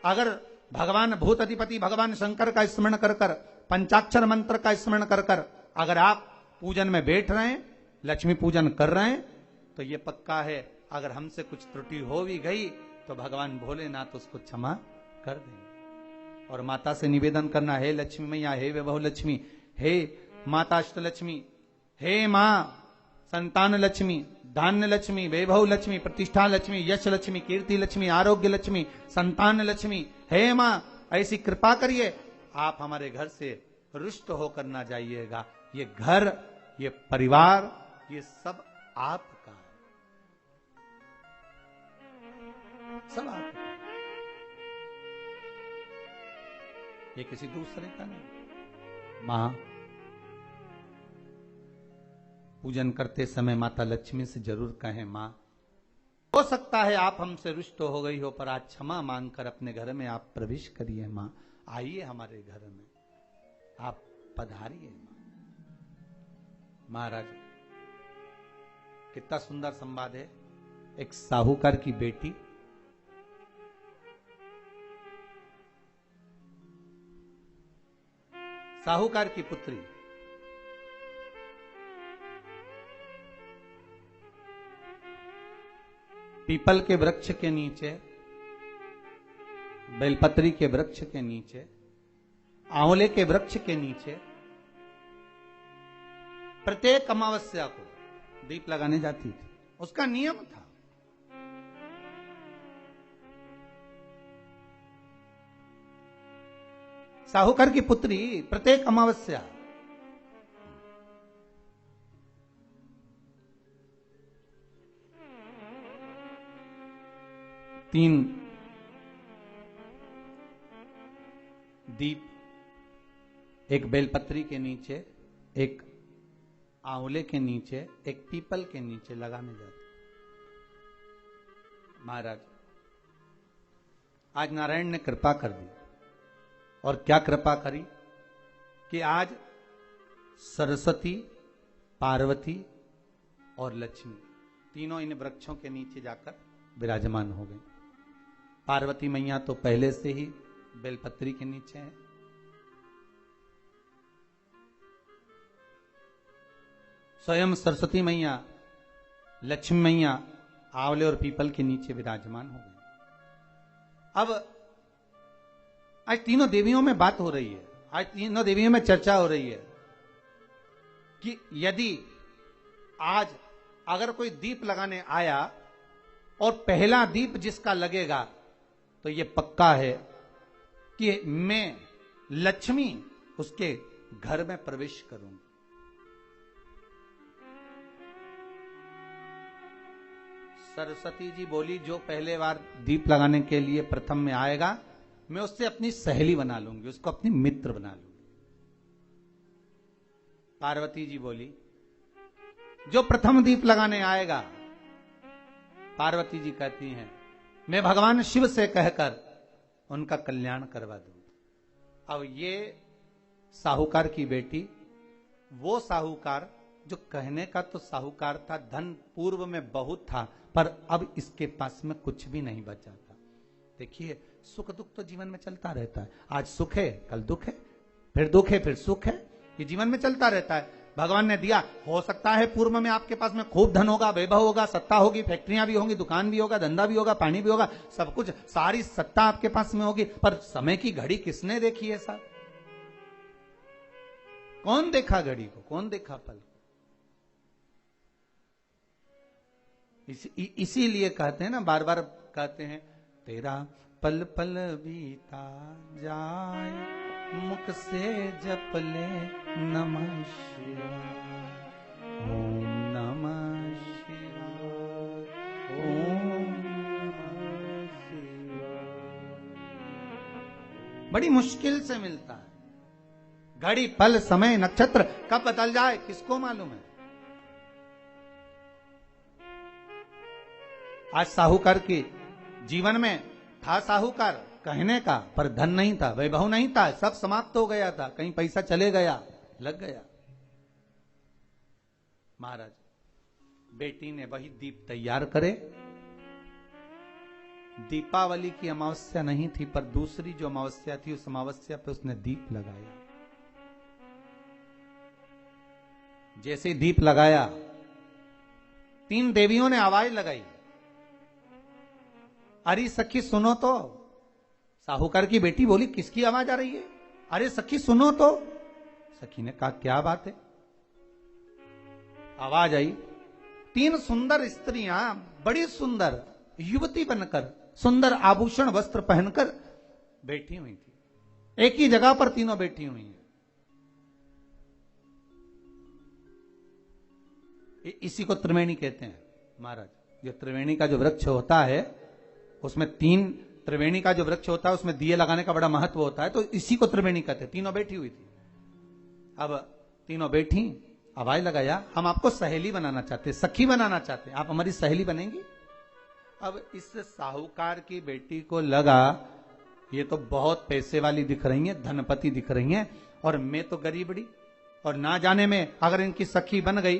अगर भगवान भूत अधिपति भगवान शंकर का स्मरण कर कर, पंचाक्षर मंत्र का स्मरण कर कर अगर आप पूजन में बैठ रहे हैं, लक्ष्मी पूजन कर रहे हैं, तो ये पक्का है अगर हमसे कुछ त्रुटि हो भी गई तो भगवान भोलेनाथ उसको क्षमा कर देंगे। और माता से निवेदन करना, हे लक्ष्मी मैया, हे वैभव लक्ष्मी, हे माता अष्टलक्ष्मी, हे मां संतान लक्ष्मी, धान्य लक्ष्मी, वैभव लक्ष्मी, प्रतिष्ठा लक्ष्मी, यश लक्ष्मी, कीर्ति लक्ष्मी, आरोग्य लक्ष्मी, संतान लक्ष्मी, हे मां ऐसी कृपा करिए, आप हमारे घर से रुष्ट होकर ना जाइएगा। ये घर, ये परिवार, ये सब आपका है, सब आपका है, ये किसी दूसरे का नहीं। मां पूजन करते समय माता लक्ष्मी से जरूर कहें, मां हो सकता है आप हमसे रुष्ट हो गई हो, पर आज क्षमा मांगकर अपने घर में आप प्रवेश करिए। मां आइए हमारे घर में, आप पधारिए। महाराज कितना सुंदर संवाद है। एक साहूकार की बेटी साहूकार की पुत्री पीपल के वृक्ष के नीचे, बेलपत्री के वृक्ष के नीचे, आंवले के वृक्ष के नीचे प्रत्येक अमावस्या को दीप लगाने जाती थी। उसका नियम था। साहूकार की पुत्री प्रत्येक अमावस्या तीन दीप, एक बेलपत्री के नीचे, एक आंवले के नीचे, एक पीपल के नीचे लगाने जाते। महाराज आज नारायण ने कृपा कर दी। और क्या कृपा करी कि आज सरस्वती, पार्वती और लक्ष्मी तीनों इन वृक्षों के नीचे जाकर विराजमान हो गए। पार्वती मैया तो पहले से ही बेलपत्री के नीचे है, स्वयं सरस्वती मैया, लक्ष्मी मैया आंवले और पीपल के नीचे विराजमान हो गए। अब आज तीनों देवियों में बात हो रही है, आज तीनों देवियों में चर्चा हो रही है कि यदि आज अगर कोई दीप लगाने आया और पहला दीप जिसका लगेगा तो यह पक्का है कि मैं लक्ष्मी उसके घर में प्रवेश करूंगी। सरस्वती जी बोली, जो पहले बार दीप लगाने के लिए प्रथम में आएगा मैं उससे अपनी सहेली बना लूंगी, उसको अपनी मित्र बना लूंगी। पार्वती जी बोली, जो प्रथम दीप लगाने आएगा, पार्वती जी कहती हैं मैं भगवान शिव से कहकर उनका कल्याण करवा दूंगी। अब ये साहूकार की बेटी, वो साहूकार जो कहने का तो साहूकार था, धन पूर्व में बहुत था, पर अब इसके पास में कुछ भी नहीं बचा था। देखिए सुख दुख तो जीवन में चलता रहता है। आज सुख है, कल दुख है, फिर दुख है, फिर सुख है। ये जीवन में चलता रहता है। भगवान ने दिया, हो सकता है पूर्व में आपके पास में खूब धन होगा, वैभव होगा, सत्ता होगी, फैक्ट्रियां भी होंगी, दुकान भी होगा, धंधा भी होगा, पानी भी होगा, सब कुछ, सारी सत्ता आपके पास में होगी, पर समय की घड़ी किसने देखी है साहब? कौन देखा घड़ी को, कौन देखा पल को? इसीलिए कहते हैं ना, बार बार कहते हैं, तेरा पल पल बीता जाए, मुख से जप ले नमः शिवाय, ओम नमः शिवाय, ओम नमः शिवाय। बड़ी मुश्किल से मिलता है। घड़ी, पल, समय, नक्षत्र कब बदल जाए किसको मालूम है? आज साहूकार के जीवन में था साहूकार कहने का, पर धन नहीं था, वैभव नहीं था, सब समाप्त हो गया था, कहीं पैसा चले गया, लग गया। महाराज बेटी ने वही दीप तैयार करे दीपावली की अमावस्या नहीं थी, पर दूसरी जो अमावस्या थी उस अमावस्या पे उसने दीप लगाया। जैसे दीप लगाया, 3 देवियों ने आवाज लगाई, अरे सखी सुनो तो। साहूकार की बेटी बोली, किसकी आवाज आ रही है? अरे सखी सुनो तो। सखी ने कहा, क्या बात है? आवाज आई, 3 सुंदर स्त्रियां, बड़ी सुंदर युवती बनकर, सुंदर आभूषण वस्त्र पहनकर बैठी हुई थी। एक ही जगह पर तीनों बैठी हुई हैं। इसी को त्रिवेणी कहते हैं महाराज। जो त्रिवेणी का जो वृक्ष होता है, उसमें 3 त्रिवेणी का जो वृक्ष होता है उसमें दिए लगाने का बड़ा महत्व होता है, तो इसी को त्रिवेणी कहते हैं। तीनों बैठी हुई थी। अब तीनों बैठी, आवाज लगाया, हम आपको सहेली बनाना चाहते, सखी बनाना चाहते, आप हमारी सहेली बनेंगी? अब इस साहूकार की बेटी को लगा ये तो बहुत पैसे वाली दिख रही है, धनपति दिख रही है, और मैं तो गरीबड़ी, और ना जाने में अगर इनकी सखी बन गई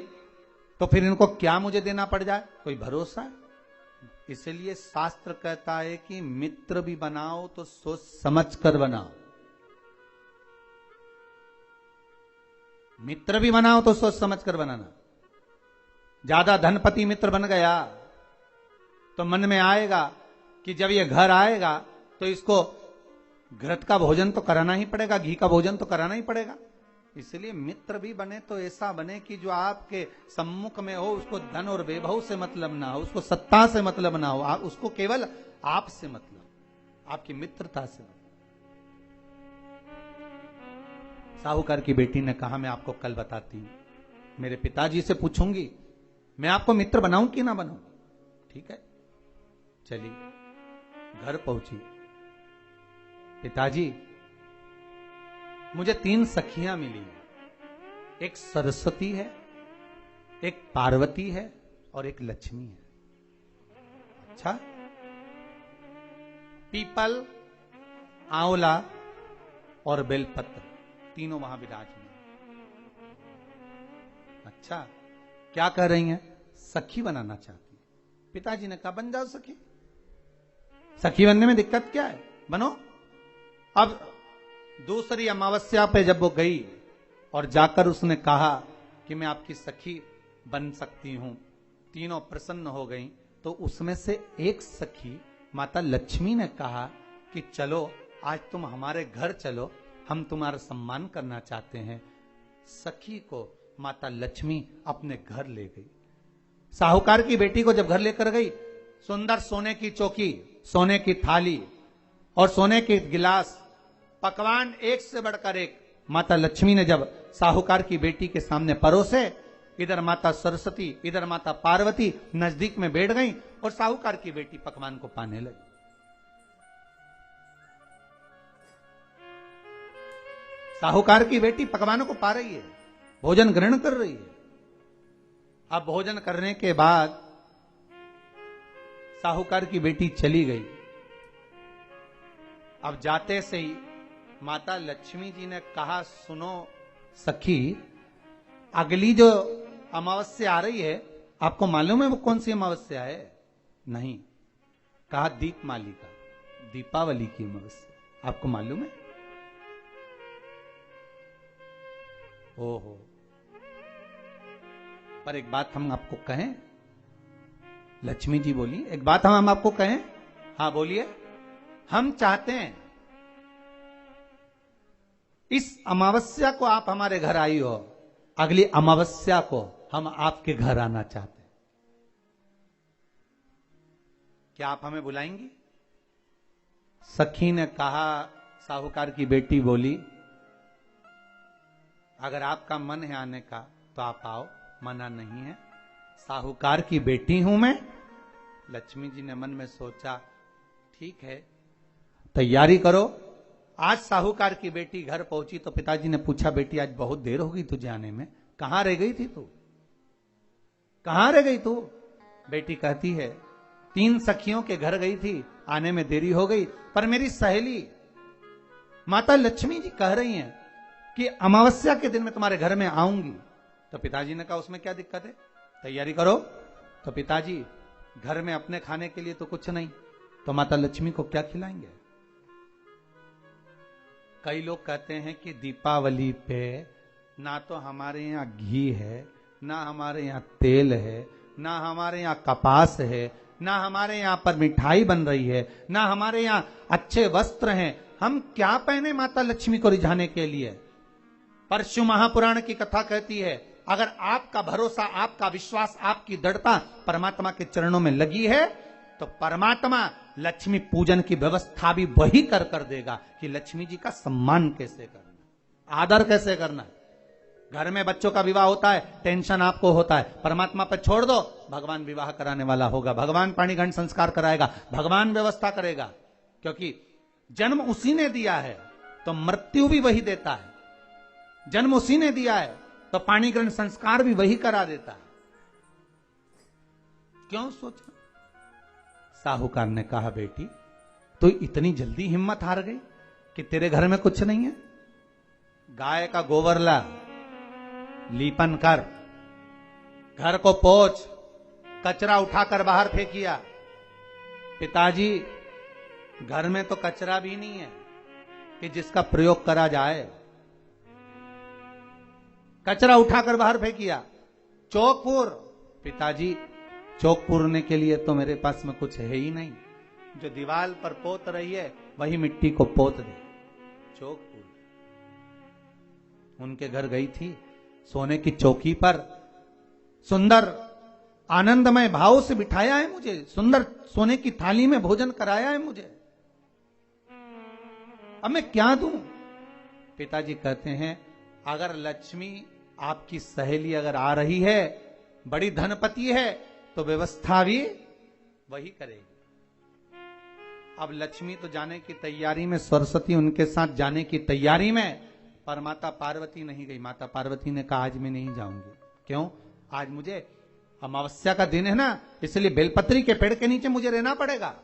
तो फिर इनको क्या मुझे देना पड़ जाए, कोई भरोसा है? इसलिए शास्त्र कहता है कि मित्र भी बनाओ तो सोच समझ कर बनाओ। मित्र भी बनाओ तो सोच समझ कर बनाना। ज्यादा धनपति मित्र बन गया तो मन में आएगा कि जब ये घर आएगा तो इसको घृत का भोजन तो कराना ही पड़ेगा, घी का भोजन तो कराना ही पड़ेगा। इसलिए मित्र भी बने तो ऐसा बने कि जो आपके सम्मुख में हो, उसको धन और वैभव से मतलब ना हो, उसको सत्ता से मतलब ना हो, उसको केवल आप से मतलब, आपकी मित्रता से मतलब। साहूकार की बेटी ने कहा, मैं आपको कल बताती हूं, मेरे पिताजी से पूछूंगी मैं आपको मित्र बनाऊं कि ना बनाऊं। ठीक है, चलिए घर पहुंची। पिताजी, मुझे 3 सखियां मिली हैं, एक सरस्वती है, एक पार्वती है और एक लक्ष्मी है। अच्छा, पीपल, आंवला और बेलपत्र तीनों वहां विराजमान। अच्छा, क्या कह रही हैं? सखी बनाना चाहती। पिताजी ने कहा, बन जाओ सखी, सखी बनने में दिक्कत क्या है, बनो। अब दूसरी अमावस्या पे जब वो गई और जाकर उसने कहा कि मैं आपकी सखी बन सकती हूं, तीनों प्रसन्न हो गई। तो उसमें से एक सखी माता लक्ष्मी ने कहा कि चलो आज तुम हमारे घर चलो, हम तुम्हारा सम्मान करना चाहते हैं। सखी को माता लक्ष्मी अपने घर ले गई। साहूकार की बेटी को जब घर लेकर गई, सुंदर सोने की चौकी, सोने की थाली और सोने के गिलास, पकवान एक से बढ़कर एक माता लक्ष्मी ने जब साहूकार की बेटी के सामने परोसे, इधर माता सरस्वती, इधर माता पार्वती नजदीक में बैठ गई और साहूकार की बेटी पकवान को पाने लगी। साहूकार की बेटी पकवानों को पा रही है, भोजन ग्रहण कर रही है। अब भोजन करने के बाद साहूकार की बेटी चली गई। अब जाते से ही माता लक्ष्मी जी ने कहा, सुनो सखी, अगली जो अमावस्या आ रही है, आपको मालूम है वो कौन सी अमावस्या है? नहीं। कहा, दीपमालिका, दीपावली की अमावस्या, आपको मालूम है? ओहो, पर एक बात हम आपको कहें? लक्ष्मी जी बोली, एक बात हम आपको कहें? हाँ बोलिए। हम चाहते हैं इस अमावस्या को आप हमारे घर आई हो, अगली अमावस्या को हम आपके घर आना चाहते हैं, क्या आप हमें बुलाएंगी? सखी ने कहा, साहूकार की बेटी बोली, अगर आपका मन है आने का तो आप आओ, मना नहीं है। साहूकार की बेटी हूं मैं। लक्ष्मी जी ने मन में सोचा, ठीक है, तैयारी करो। आज साहूकार की बेटी घर पहुंची तो पिताजी ने पूछा, बेटी आज बहुत देर हो गई तुझे आने में, कहां रह गई थी तू, कहां रह गई तू? बेटी कहती है, 3 सखियों के घर गई थी, आने में देरी हो गई, पर मेरी सहेली माता लक्ष्मी जी कह रही हैं कि अमावस्या के दिन मैं तुम्हारे घर में आऊंगी। तो पिताजी ने कहा, उसमें क्या दिक्कत है, तैयारी करो। तो पिताजी, घर में अपने खाने के लिए तो कुछ नहीं, तो माता लक्ष्मी को क्या खिलाएंगे? कई लोग कहते हैं कि दीपावली पे ना तो हमारे यहाँ घी है, ना हमारे यहाँ तेल है, ना हमारे यहाँ कपास है, ना हमारे यहाँ पर मिठाई बन रही है, ना हमारे यहाँ अच्छे वस्त्र हैं, हम क्या पहने माता लक्ष्मी को रिझाने के लिए? परशु महापुराण की कथा कहती है, अगर आपका भरोसा, आपका विश्वास, आपकी दृढ़ता परमात्मा के चरणों में लगी है तो परमात्मा लक्ष्मी पूजन की व्यवस्था भी वही कर देगा कि लक्ष्मी जी का सम्मान कैसे करना, आदर कैसे करना। घर में बच्चों का विवाह होता है, टेंशन आपको होता है, परमात्मा पर छोड़ दो, भगवान विवाह कराने वाला होगा, भगवान पाणिग्रहण संस्कार कराएगा, भगवान व्यवस्था करेगा, क्योंकि जन्म उसी ने दिया है तो मृत्यु भी वही देता है। जन्म उसी ने दिया है तो पाणिग्रहण संस्कार भी वही करा देता है। क्यों सोचना? साहूकार ने कहा, बेटी तू इतनी जल्दी हिम्मत हार गई कि तेरे घर में कुछ नहीं है? गाय का गोबर ला, लीपन कर, घर को पोंछ, कचरा उठाकर बाहर फेंकिया। पिताजी घर में तो कचरा भी नहीं है कि जिसका प्रयोग करा जाए। कचरा उठाकर बाहर फेंकिया। चौक पूर, पिताजी चौक पूरने के लिए तो मेरे पास में कुछ है ही नहीं, जो दीवार पर पोत रही है वही मिट्टी को पोत दे। चौक पूर। उनके घर गई थी, सोने की चौकी पर सुंदर आनंदमय भाव से बिठाया है मुझे, सुंदर सोने की थाली में भोजन कराया है मुझे, अब मैं क्या दूं? पिताजी कहते हैं, अगर लक्ष्मी आपकी सहेली अगर आ रही है, बड़ी धनपति है, तो व्यवस्था भी वही करेगी। अब लक्ष्मी तो जाने की तैयारी में, सरस्वती उनके साथ जाने की तैयारी में, पर माता पार्वती नहीं गई। माता पार्वती ने कहा, आज मैं नहीं जाऊंगी। क्यों? आज मुझे अमावस्या का दिन है ना, इसलिए बेलपत्री के पेड़ के नीचे मुझे रहना पड़ेगा।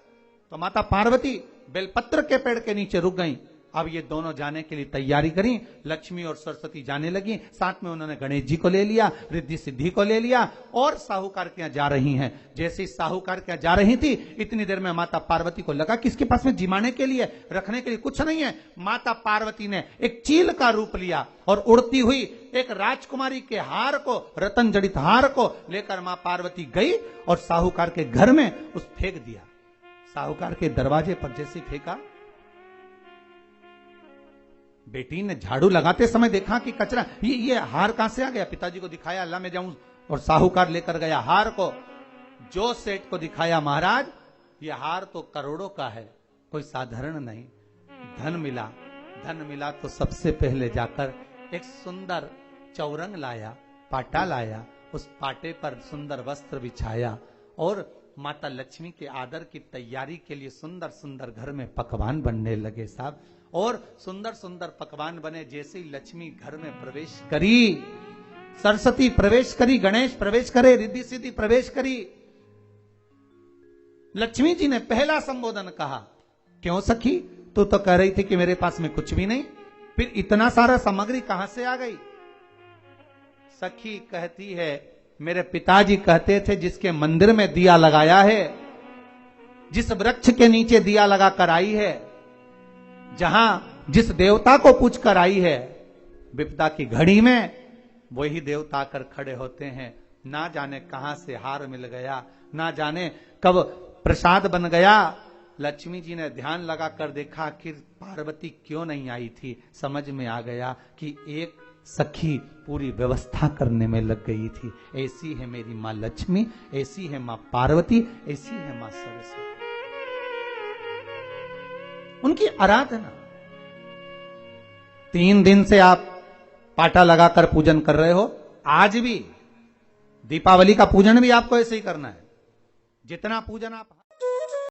तो माता पार्वती बेलपत्र के पेड़ के नीचे रुक गई। अब ये दोनों जाने के लिए तैयारी करी। लक्ष्मी और सरस्वती जाने लगी, साथ में उन्होंने गणेश जी को ले लिया, रिद्धि सिद्धि को ले लिया और साहूकार के यहां जा रही हैं। जैसे ही साहूकार के यहां जा रही थी, इतनी देर में माता पार्वती को लगा कि इसके पास में जिमाने के लिए, रखने के लिए कुछ नहीं है। माता पार्वती ने एक चील का रूप लिया और उड़ती हुई एक राजकुमारी के हार को, रतन जड़ित हार को लेकर मां पार्वती गई और साहूकार के घर में उस फेंक दिया। साहूकार के दरवाजे पर जैसे फेंका, बेटी ने झाड़ू लगाते समय देखा कि कचरा, ये हार कहां से आ गया? पिताजी को दिखाया, अल्लाह मैं जाऊं, और साहूकार लेकर गया हार को। जो सेठ को दिखाया, महाराज ये हार तो करोड़ों का है, कोई साधारण नहीं। धन मिला तो सबसे पहले जाकर एक सुंदर चौरंग लाया, पाटा लाया, उस पाटे पर सुंदर वस्त्र बिछाया और माता लक्ष्मी के आदर की तैयारी के लिए सुंदर सुंदर घर में पकवान बनने लगे साहब। और सुंदर सुंदर पकवान बने। जैसे ही लक्ष्मी घर में प्रवेश करी, सरस्वती प्रवेश करी, गणेश प्रवेश करे, रिद्धि सिद्धि प्रवेश करी, लक्ष्मी जी ने पहला संबोधन कहा, क्यों सखी, तू तो कह रही थी कि मेरे पास में कुछ भी नहीं, फिर इतना सारा सामग्री कहां से आ गई? सखी कहती है, मेरे पिताजी कहते थे, जिसके मंदिर में दिया लगाया है, जिस वृक्ष के नीचे दिया लगा कर आई है, जहां जिस देवता को पूछ कर आई है, विपदा की घड़ी में वही देवता आकर खड़े होते हैं। ना जाने कहां से हार मिल गया, ना जाने कब प्रसाद बन गया। लक्ष्मी जी ने ध्यान लगाकर देखा कि पार्वती क्यों नहीं आई थी। समझ में आ गया कि एक सखी पूरी व्यवस्था करने में लग गई थी। ऐसी है मेरी मां लक्ष्मी, ऐसी है मां पार्वती, ऐसी है मां सरस्वती। उनकी आराधना 3 दिन से आप पाटा लगाकर पूजन कर रहे हो। आज भी दीपावली का पूजन भी आपको ऐसे ही करना है। जितना पूजन आप